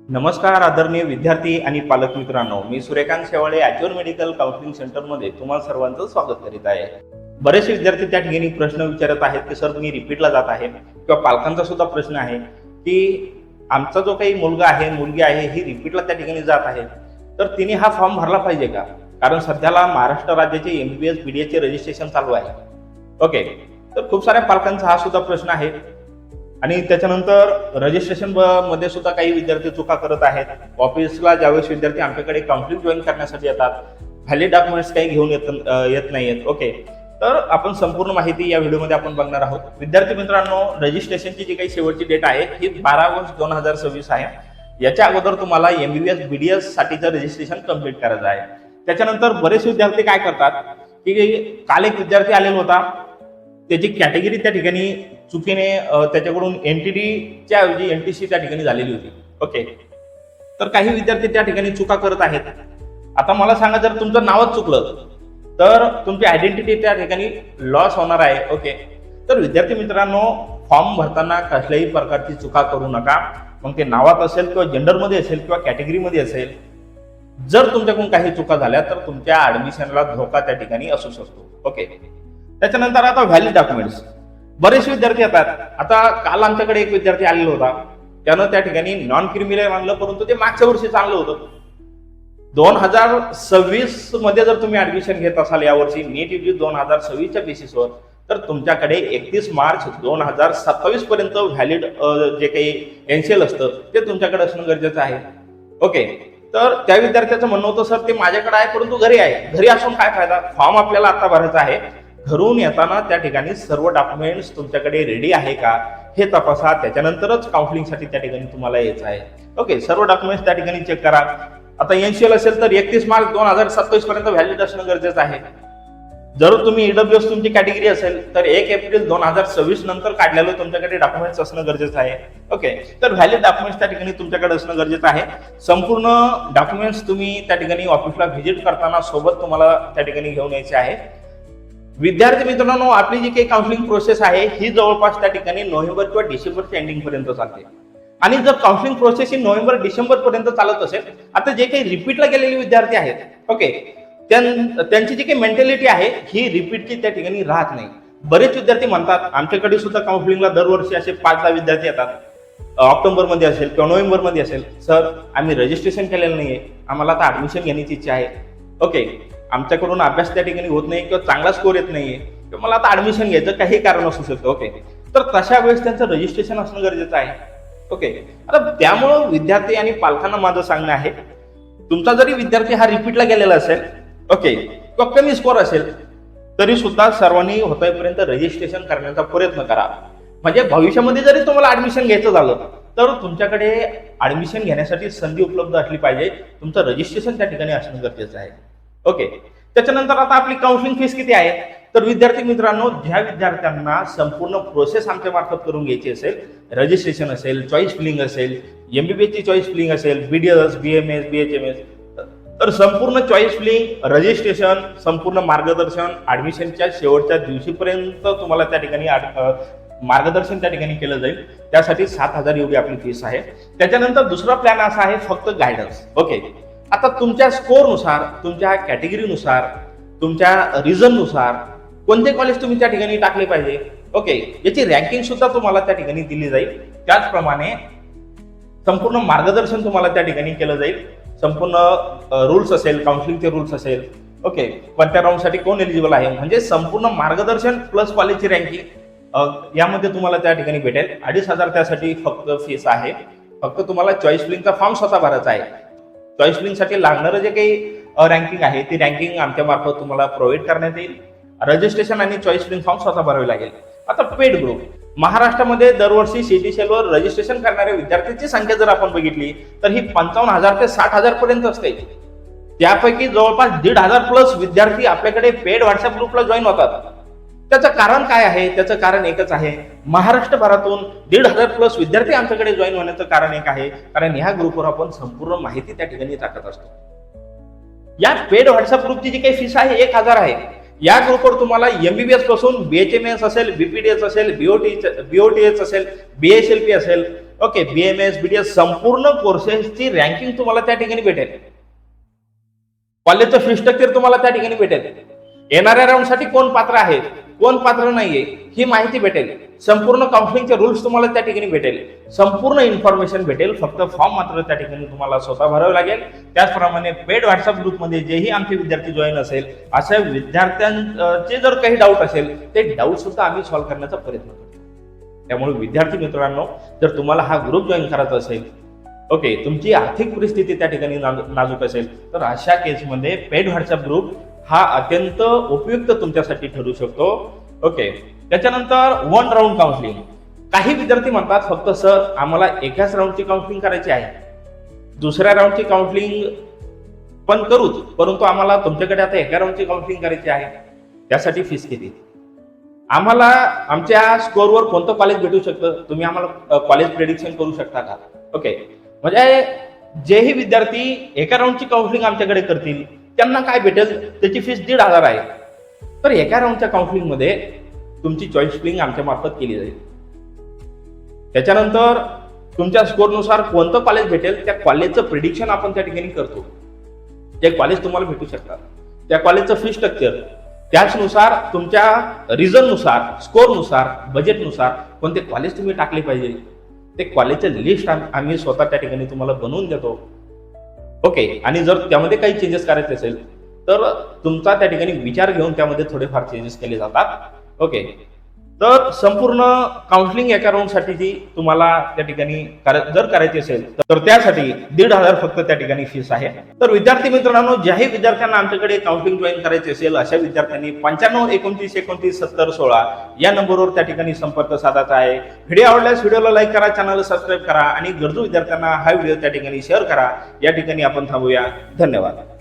नमस्कार आदरणीय विद्यार्थी आणि पालक मित्रांनो, मी सूर्यकांत शेवाळे ॲच्युअर मेडिकल काउन्सिलिंग सेंटरमध्ये तुम्हाला सर्वांचं स्वागत करीत आहे. बरेचसे विद्यार्थी त्या ठिकाणी प्रश्न विचारत आहेत की सर तुम्ही रिपीटला जात आहे, किंवा पालकांचा सुद्धा प्रश्न आहे की आमचा जो काही मुलगा आहे मुलगी आहे ही रिपीटला त्या ठिकाणी जात आहे, तर तिने हा फॉर्म भरला पाहिजे का? कारण सध्याला महाराष्ट्र राज्याचे MBBS BDS चे रजिस्ट्रेशन चालू आहे. ओके, तर खूप साऱ्या पालकांचा हा सुद्धा प्रश्न आहे. आणि त्याच्यानंतर रजिस्ट्रेशन मध्ये सुद्धा काही विद्यार्थी चुका करत आहेत. ऑफिसला ज्यावेळेस विद्यार्थी आमच्याकडे काउन्सिलिंग जॉईन करण्यासाठी येतात, व्हॅलिड डॉक्युमेंट्स काही घेऊन येत नाहीत. ओके, तर आपण संपूर्ण माहिती या व्हिडिओमध्ये आपण बघणार आहोत. विद्यार्थी मित्रांनो, रजिस्ट्रेशनची जी काही शेवटची डेट आहे ही 12 ऑगस्ट 2026 आहे. याच्या अगोदर तुम्हाला MBBS BDS साठीचं रजिस्ट्रेशन कम्प्लीट करायचं आहे. त्याच्यानंतर बरेच विद्यार्थी काय करतात की काल एक विद्यार्थी आलेला होता, त्याची कॅटेगरी त्या ठिकाणी चुकीने त्याच्याकडून NTD ऐवजी NTC त्या ठिकाणी झालेली होती. ओके, तर काही विद्यार्थी त्या ठिकाणी चुका करत आहेत. आता मला सांगा, जर तुमचं नावच चुकलं तर तुमची आयडेंटिटी त्या ठिकाणी लॉस होणार आहे. ओके, तर विद्यार्थी मित्रांनो, फॉर्म भरताना कसल्याही प्रकारची चुका करू नका. मग ते नावात असेल किंवा जेंडरमध्ये असेल किंवा कॅटेगरीमध्ये असेल, जर तुमच्याकडून काही चुका झाल्या तर तुमच्या ऍडमिशनला धोका त्या ठिकाणी असू शकतो. ओके, त्याच्यानंतर आता व्हॅलिड डॉक्युमेंट्स. बरेच विद्यार्थी येतात. आता काल आमच्याकडे एक विद्यार्थी आलेला होता, त्यानं त्या ठिकाणी नॉन क्रिमिनल मानलं, परंतु ते मागच्या वर्षी चांगलं होतं. 2026 मध्ये जर तुम्ही ऍडमिशन घेत असाल यावर्षी नीट UG 2026च्या बेसिसवर, तर तुमच्याकडे 31 मार्च 2027 पर्यंत व्हॅलिड जे काही NCL असतं ते तुमच्याकडे असणं गरजेचं आहे. ओके, तर त्या विद्यार्थ्याचं म्हणणं होतं सर ते माझ्याकडे आहे परंतु घरी आहे. घरी असून काय फायदा? फॉर्म आपल्याला आता भरायचा आहे. घरून येताना त्या ठिकाणी सर्व डॉक्युमेंट्स तुमच्याकडे रेडी आहे का हे तपासा. त्याच्यानंतरच काउन्सिलिंगसाठी त्या ठिकाणी तुम्हाला यायचं आहे. ओके, सर्व डॉक्युमेंट्स त्या ठिकाणी चेक करा. आता NCL असेल तर 31 मार्च 2027 पर्यंत व्हॅलिड असणं गरजेचं आहे. जर तुम्ही EWS तुमची कॅटेगरी असेल तर 1 एप्रिल 2026 नंतर काढलेलं तुमच्याकडे डॉक्युमेंट्स असणं गरजेचं आहे. ओके, तर व्हॅलिड डॉक्युमेंट्स त्या ठिकाणी तुमच्याकडे असणं गरजेचं आहे. संपूर्ण डॉक्युमेंट्स तुम्ही त्या ठिकाणी ऑफिसला व्हिजिट करताना सोबत तुम्हाला त्या ठिकाणी घेऊन यायचे आहे. विद्यार्थी मित्रांनो, आपली जी काही काउन्सिलिंग प्रोसेस आहे ही जवळपास त्या ठिकाणी नोव्हेंबर किंवा डिसेंबरच्या एंडिंग पर्यंत चालते. आणि जर काउन्सिलिंग प्रोसेस ही नोव्हेंबर डिसेंबर पर्यंत चालत असेल, आता जे काही रिपीटला गेलेले विद्यार्थी आहेत, ओके, त्यांची जी काही मेंटॅलिटी आहे ही रिपीटची त्या ठिकाणी राहत नाही. बरेच विद्यार्थी म्हणतात, आमच्याकडे सुद्धा काउन्सिलिंगला दरवर्षी असे 5-10 विद्यार्थी येतात. ऑक्टोबर मध्ये असेल किंवा नोव्हेंबर मध्ये असेल, सर आम्ही रजिस्ट्रेशन केलेलं नाहीये, आम्हाला आता ऍडमिशन घेण्याची इच्छा आहे. ओके, आमच्याकडून अभ्यास त्या ठिकाणी होत नाही किंवा चांगला स्कोर येत नाहीये किंवा मला आता ऍडमिशन घ्यायचं काही कारण असू शकतं. ओके, तर तशा वेळेस त्यांचं रजिस्ट्रेशन असणं गरजेचं आहे. ओके, आता त्यामुळं विद्यार्थी आणि पालकांना माझं सांगणं आहे, तुमचा जरी विद्यार्थी हा रिपीटला गेलेला असेल, ओके, किंवा कमी स्कोर असेल, तरी सुद्धा सर्वांनी होतापर्यंत रजिस्ट्रेशन करण्याचा प्रयत्न करा. म्हणजे भविष्यामध्ये जरी तुम्हाला ऍडमिशन घ्यायचं झालं तर तुमच्याकडे ऍडमिशन घेण्यासाठी संधी उपलब्ध असली पाहिजे. तुमचं रजिस्ट्रेशन त्या ठिकाणी असणं गरजेचं आहे. ओके, त्याच्यानंतर आता आपली काउन्सिलिंग फीस किती आहे? तर विद्यार्थी मित्रांनो, ज्या विद्यार्थ्यांना संपूर्ण प्रोसेस आमच्या मार्फत करून घ्यायची असेल, रजिस्ट्रेशन असेल, चॉईस फिलिंग असेल, MBBS ची चॉईस फिलिंग असेल, BDS, BMS, BHMS, तर संपूर्ण चॉईस फिलिंग, रजिस्ट्रेशन, संपूर्ण मार्गदर्शन ऍडमिशनच्या शेवटच्या दिवशीपर्यंत तुम्हाला त्या ठिकाणी मार्गदर्शन त्या ठिकाणी केलं जाईल. त्यासाठी 7,000 एवढी आपली फीस आहे. त्याच्यानंतर दुसरा प्लॅन असा आहे फक्त गायडन्स. ओके, आता तुमच्या स्कोरनुसार, तुमच्या कॅटेगरीनुसार, तुमच्या रिझननुसार कोणते कॉलेज तुम्ही त्या ठिकाणी टाकले पाहिजे, ओके, याची रँकिंग सुद्धा तुम्हाला त्या ठिकाणी दिली जाईल. त्याचप्रमाणे संपूर्ण मार्गदर्शन तुम्हाला त्या ठिकाणी केलं जाईल. संपूर्ण रूल्स असेल, काउन्सिलिंगचे रूल्स असेल, ओके, कोणत्या राऊंडसाठी कोण एलिजिबल आहे, म्हणजे संपूर्ण मार्गदर्शन प्लस कॉलेजची रँकिंग यामध्ये तुम्हाला त्या ठिकाणी भेटेल. 2,500 त्यासाठी फक्त फीस आहे. फक्त तुम्हाला चॉईस फिलिंगचा फॉर्म स्वतः भरायचा आहे. चॉईस फिलिंगसाठी लागणारं जे काही रँकिंग आहे ती रँकिंग आमच्या मार्फत तुम्हाला प्रोव्हाइड करण्यात येईल. रजिस्ट्रेशन आणि चॉईस फिलिंग फॉर्म स्वतः भरावे लागेल. आता पेड ग्रुप, महाराष्ट्रामध्ये दरवर्षी CET वर रजिस्ट्रेशन करणाऱ्या विद्यार्थ्यांची संख्या जर आपण बघितली तर ही 55,000 ते 60,000 पर्यंत असते. त्यापैकी जवळपास 1,500 प्लस विद्यार्थी आपल्याकडे पेड व्हॉट्सअप ग्रुपला जॉईन होतात. त्याचं कारण काय आहे? त्याचं कारण एकच आहे, महाराष्ट्रभरातून 1,500 प्लस विद्यार्थी आमच्याकडे जॉईन होण्याचं कारण एक आहे, कारण ह्या ग्रुपवर आपण संपूर्ण माहिती त्या ठिकाणी टाकत असतो. या पेड व्हॉट्सअप ग्रुपची जी काही फीस आहे 1,000 आहे. या ग्रुपवर तुम्हाला MBBS पासून BHMS असेल, BPDS असेल, BOTH असेल, BSLP असेल, ओके, BMS, BDS संपूर्ण कोर्सेसची रँकिंग तुम्हाला त्या ठिकाणी भेटेल. कॉलेजचं फी स्ट्रक्चर तुम्हाला त्या ठिकाणी भेटेल. येणाऱ्या राऊंडसाठी कोण पात्र आहे, कोण पात्र नाहीये ही माहिती भेटेल. संपूर्ण काउन्सिलिंगचे रूल्स तुम्हाला त्या ठिकाणी भेटेल. संपूर्ण इन्फॉर्मेशन भेटेल. फक्त फॉर्म मात्र त्या ठिकाणी तुम्हाला स्वतः भरावे लागेल. त्याचप्रमाणे पेड व्हॉट्सअप ग्रुपमध्ये जेही आमचे विद्यार्थी जॉईन असेल, अशा विद्यार्थ्यांचे जर काही डाऊट असेल ते डाऊट सुद्धा आम्ही सॉल्व्ह करण्याचा प्रयत्न करतो. त्यामुळे विद्यार्थी मित्रांनो, जर तुम्हाला हा ग्रुप जॉईन करायचा असेल, ओके, तुमची आर्थिक परिस्थिती त्या ठिकाणी नाजूक असेल, तर अशा केसमध्ये पेड व्हॉट्सअप ग्रुप हा अत्यंत उपयुक्त तुमच्यासाठी ठरू शकतो. ओके, त्याच्यानंतर 1 राऊंड काउन्सिलिंग. काही विद्यार्थी म्हणतात फक्त सर आम्हाला एकाच राऊंडची काउन्सिलिंग करायची आहे, दुसऱ्या राऊंडची काउन्सिलिंग पण करूच, परंतु आम्हाला तुमच्याकडे आता एका राऊंडची काउन्सिलिंग करायची आहे, त्यासाठी फीस किती? आम्हाला आमच्या स्कोअरवर कोणतं कॉलेज भेटू शकतं, तुम्ही आम्हाला कॉलेज प्रेडिक्शन करू शकता का? ओके, म्हणजे जेही विद्यार्थी एका राऊंडची काउन्सिलिंग आमच्याकडे करतील त्यांना काय भेटेल, त्याची फीस 1,500 आहे. तर एका राऊंडच्या काउन्सिलिंग मध्ये तुमची चॉईस फिलिंग आमच्या मार्फत केली जाईल. त्याच्यानंतर तुमच्या स्कोअरनुसार कोणतं कॉलेज भेटेल त्या कॉलेजचं प्रिडिक्शन आपण त्या ठिकाणी करतो. जे कॉलेज तुम्हाला भेटू शकतात त्या कॉलेजचं फी स्ट्रक्चर, त्याचनुसार तुमच्या रिझननुसार, स्कोअरनुसार, बजेटनुसार कोणते कॉलेज तुम्ही टाकले पाहिजे ते कॉलेजचं लिस्ट आम्ही स्वतः त्या ठिकाणी तुम्हाला बनवून देतो. ओके, आणि जर त्यामध्ये काही चेंजेस करायचे असेल तर तुमचा त्या ठिकाणी विचार घेऊन त्यामध्ये थोडेफार चेंजेस केले जातात. ओके, तर संपूर्ण काउन्सिलिंग एका राऊंडसाठी तुम्हाला त्या ठिकाणी जर करायची असेल तर त्यासाठी 1,500 फक्त त्या ठिकाणी फीस आहे. तर विद्यार्थी मित्रांनो, ज्याही विद्यार्थ्यांना आमच्याकडे काउन्सिलिंग जॉईन करायचे असेल अशा विद्यार्थ्यांनी 95 29 29 70 16 या नंबरवर त्या ठिकाणी संपर्क साधायचा आहे. व्हिडिओ आवडल्यास व्हिडिओला लाईक करा, चॅनल सबस्क्राईब करा आणि गरजू विद्यार्थ्यांना हा व्हिडिओ त्या ठिकाणी शेअर करा. या ठिकाणी आपण थांबूया. धन्यवाद.